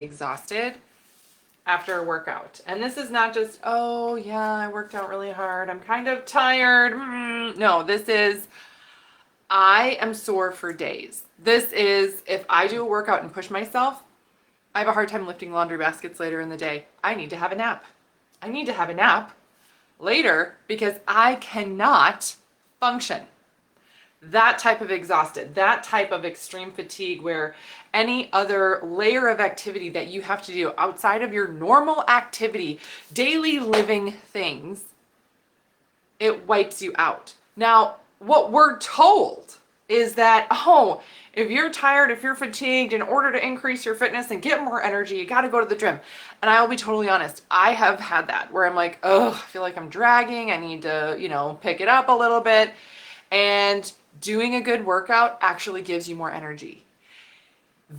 exhausted after a workout. And this is not just, oh yeah, I worked out really hard, I'm kind of tired. No, this is, I am sore for days. This is, if I do a workout and push myself, I have a hard time lifting laundry baskets later in the day. I need to have a nap. I need to have a nap later because I cannot function. That type of exhausted, that type of extreme fatigue where any other layer of activity that you have to do outside of your normal activity, daily living things, it wipes you out. Now, what we're told is that, oh, if you're tired, if you're fatigued, in order to increase your fitness and get more energy, you got to go to the gym. And I will be totally honest, I have had that where I'm like, oh, I feel like I'm dragging. I need to, pick it up a little bit. And doing a good workout actually gives you more energy.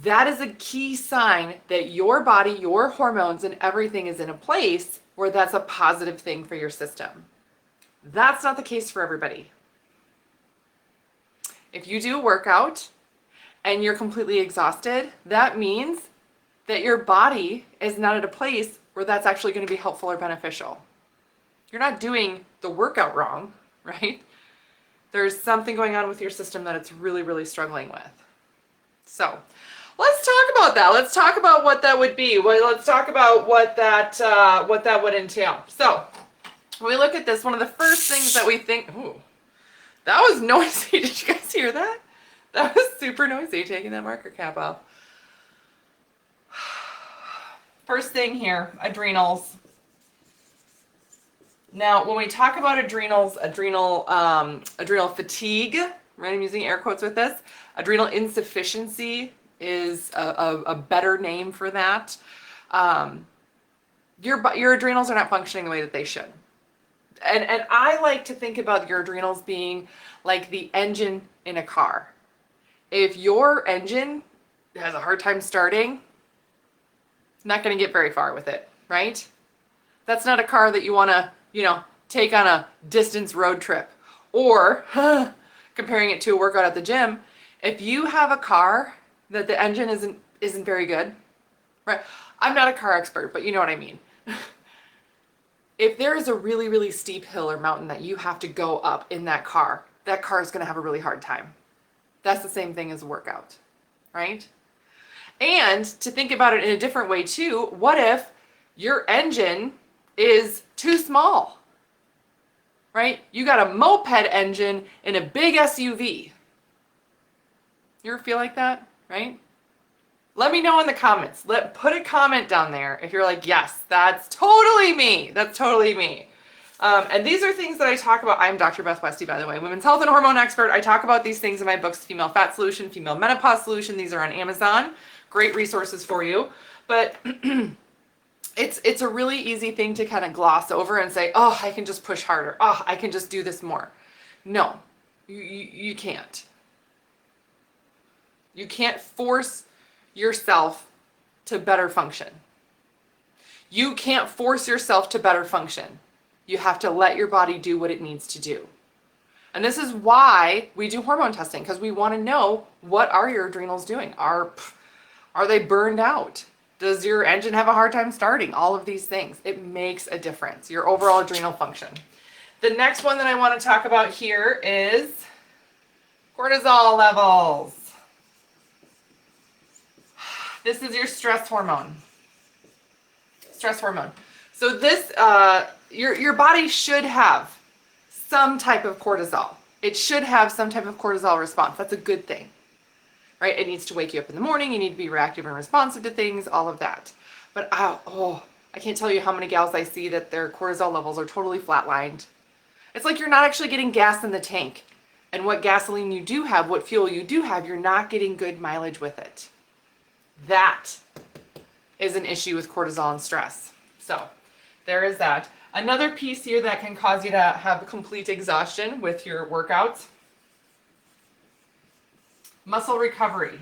That is a key sign that your body, your hormones, and everything is in a place where that's a positive thing for your system. That's not the case for everybody. If you do a workout and you're completely exhausted, that means that your body is not at a place where that's actually going to be helpful or beneficial. You're not doing the workout wrong, right? There's something going on with your system that it's really, really struggling with. So let's talk about that. Let's talk about what that would be. Well, let's talk about what that would entail. So when we look at this, one of the first things that we think, ooh, that was noisy. Did you guys hear that? That was super noisy, taking that marker cap off. First thing here, adrenals. Now, when we talk about adrenals, adrenal fatigue, right? I'm using air quotes with this. Adrenal insufficiency is a better name for that. Your adrenals are not functioning the way that they should. And I like to think about your adrenals being like the engine in a car. If your engine has a hard time starting, not going to get very far with it, right? That's not a car that you want to take on a distance road trip. Or comparing it to a workout at the gym, if you have a car that the engine isn't very good, right? I'm not a car expert, but you know what I mean. If there is a really, really steep hill or mountain that you have to go up in that car is going to have a really hard time. That's the same thing as a workout, right? And to think about it in a different way too, what if your engine is too small, right? You got a moped engine in a big SUV. You ever feel like that, right? Let me know in the comments. Put a comment down there if you're like, yes, that's totally me. That's totally me. And these are things that I talk about. I'm Dr. Beth Westie, by the way, women's health and hormone expert. I talk about these things in my books, Female Fat Solution, Female Menopause Solution. These are on Amazon. Great resources for you. But it's a really easy thing to kind of gloss over and say, oh, I can just push harder. Oh, I can just do this more. No, you can't. You can't force yourself to better function. You can't force yourself to better function. You have to let your body do what it needs to do. And this is why we do hormone testing, because we want to know, what are your adrenals doing? Are they burned out? Does your engine have a hard time starting? All of these things. It makes a difference, your overall adrenal function. The next one that I want to talk about here is cortisol levels. This is your stress hormone. Stress hormone. So this, your body should have some type of cortisol. It should have some type of cortisol response. That's a good thing, right? It needs to wake you up in the morning. You need to be reactive and responsive to things, all of that. But I can't tell you how many gals I see that their cortisol levels are totally flatlined. It's like you're not actually getting gas in the tank. And what gasoline you do have, what fuel you do have, you're not getting good mileage with it. That is an issue with cortisol and stress. So there is that. Another piece here that can cause you to have complete exhaustion with your workouts. Muscle recovery.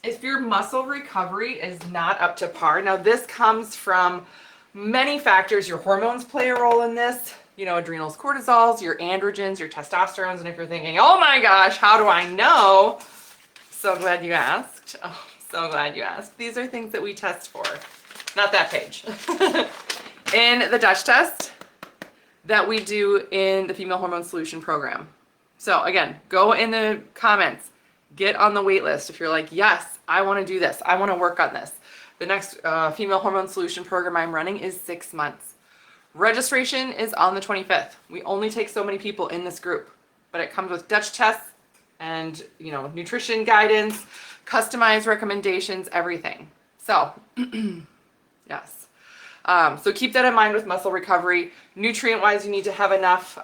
If your muscle recovery is not up to par, now this comes from many factors. Your hormones play a role in this. Adrenals, cortisols, your androgens, your testosterones. And if you're thinking, oh my gosh, how do I know? So glad you asked. Oh, So glad you asked. These are things that we test for. Not that page. In the Dutch test that we do in the Female Hormone Solution program. So again, go in the comments, get on the wait list. If you're like, yes, I want to do this. I want to work on this. The next Female Hormone Solution program I'm running is 6 months. Registration is on the 25th. We only take so many people in this group, but it comes with Dutch tests and, you know, nutrition guidance, customized recommendations, everything. So, yes. So keep that in mind with muscle recovery. Nutrient-wise, you need to have enough.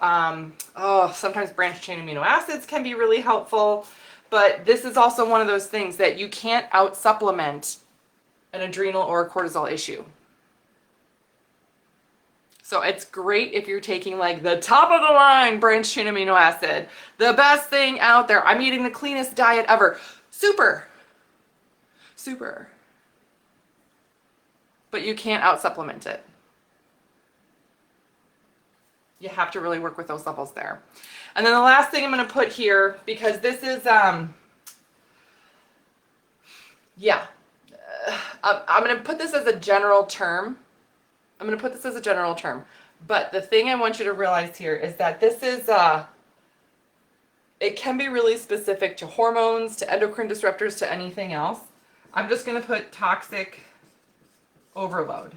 Sometimes branched chain amino acids can be really helpful, but this is also one of those things that you can't out-supplement an adrenal or a cortisol issue. So it's great if you're taking like the top of the line branched chain amino acid, the best thing out there. I'm eating the cleanest diet ever. Super. Super. But you can't out-supplement it. You have to really work with those levels there. And then the last thing I'm going to put here, because this is, I'm going to put this as a general term. But the thing I want you to realize here is that this is, it can be really specific to hormones, to endocrine disruptors, to anything else. I'm just going to put toxic overload.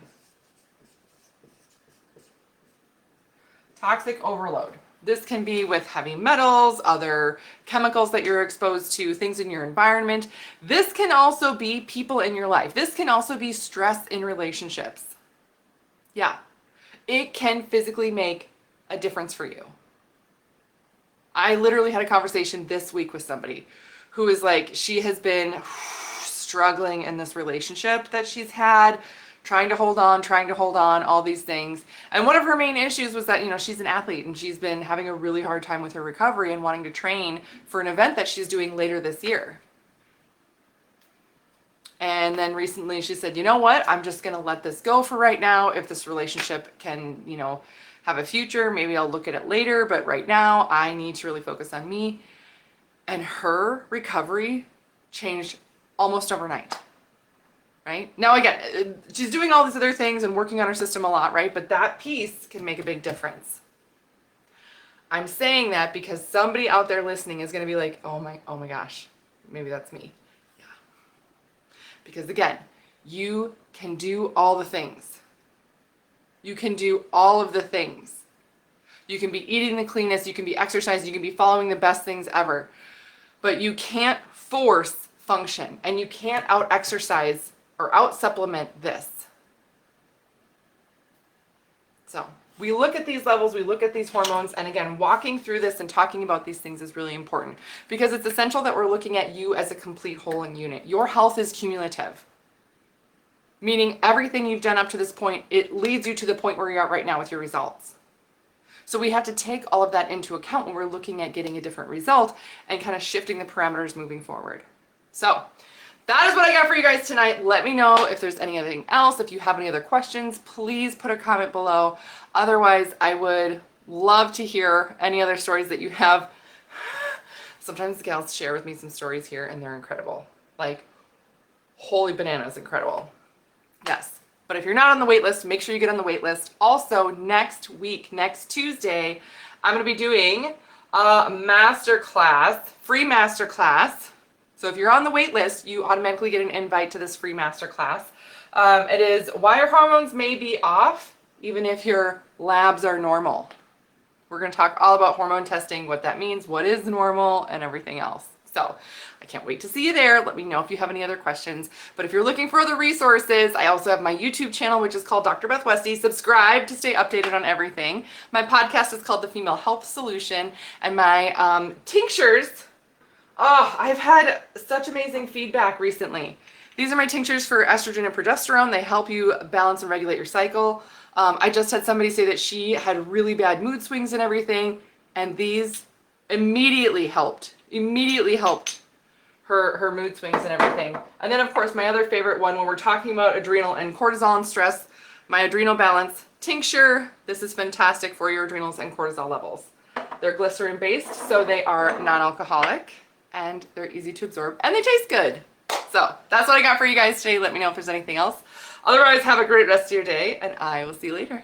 Toxic overload. This can be with heavy metals, other chemicals that you're exposed to, things in your environment. This can also be people in your life. This can also be stress in relationships. Yeah, it can physically make a difference for you. I literally had a conversation this week with somebody who is like, she has been struggling in this relationship that she's had, trying to hold on, all these things. And one of her main issues was that, you know, she's an athlete and she's been having a really hard time with her recovery and wanting to train for an event that she's doing later this year. And then recently she said, you know what, I'm just going to let this go for right now. If this relationship can, you know, have a future, maybe I'll look at it later. But right now I need to really focus on me. And her recovery changed almost overnight. Right? Now again, she's doing all these other things and working on her system a lot, right? But that piece can make a big difference. I'm saying that because somebody out there listening is going to be like, oh my gosh, maybe that's me. Because again, you can do all the things. You can do all of the things. You can be eating the cleanest, you can be exercising, you can be following the best things ever. But you can't force function and you can't out-exercise or out-supplement this. So we look at these levels, we look at these hormones, and again, walking through this and talking about these things is really important because it's essential that we're looking at you as a complete whole and unit. Your health is cumulative, meaning everything you've done up to this point, it leads you to the point where you're at right now with your results. So we have to take all of that into account when we're looking at getting a different result and kind of shifting the parameters moving forward. So that is what I got for you guys tonight. Let me know if there's anything else. If you have any other questions, please put a comment below. Otherwise, I would love to hear any other stories that you have. Sometimes the gals share with me some stories here and they're incredible. Like, holy bananas, incredible. Yes. But if you're not on the wait list, make sure you get on the wait list. Also, next week, next Tuesday, I'm going to be doing a masterclass, free masterclass. So if you're on the wait list, you automatically get an invite to this free masterclass. It is why your hormones may be off, even if your labs are normal. We're going to talk all about hormone testing, what that means, what is normal, and everything else. So I can't wait to see you there. Let me know if you have any other questions. But if you're looking for other resources, I also have my YouTube channel, which is called Dr. Beth Westie. Subscribe to stay updated on everything. My podcast is called The Female Health Solution. And my tinctures, I've had such amazing feedback recently. These are my tinctures for estrogen and progesterone. They help you balance and regulate your cycle. I just had somebody say that she had really bad mood swings and everything, and these immediately helped her mood swings and everything. And then, of course, my other favorite one, when we're talking about adrenal and cortisol and stress, my adrenal balance tincture. This is fantastic for your adrenals and cortisol levels. They're glycerin based, so they are non-alcoholic and they're easy to absorb and they taste good. So that's what I got for you guys today. Let me know if there's anything else. Otherwise, have a great rest of your day, and I will see you later.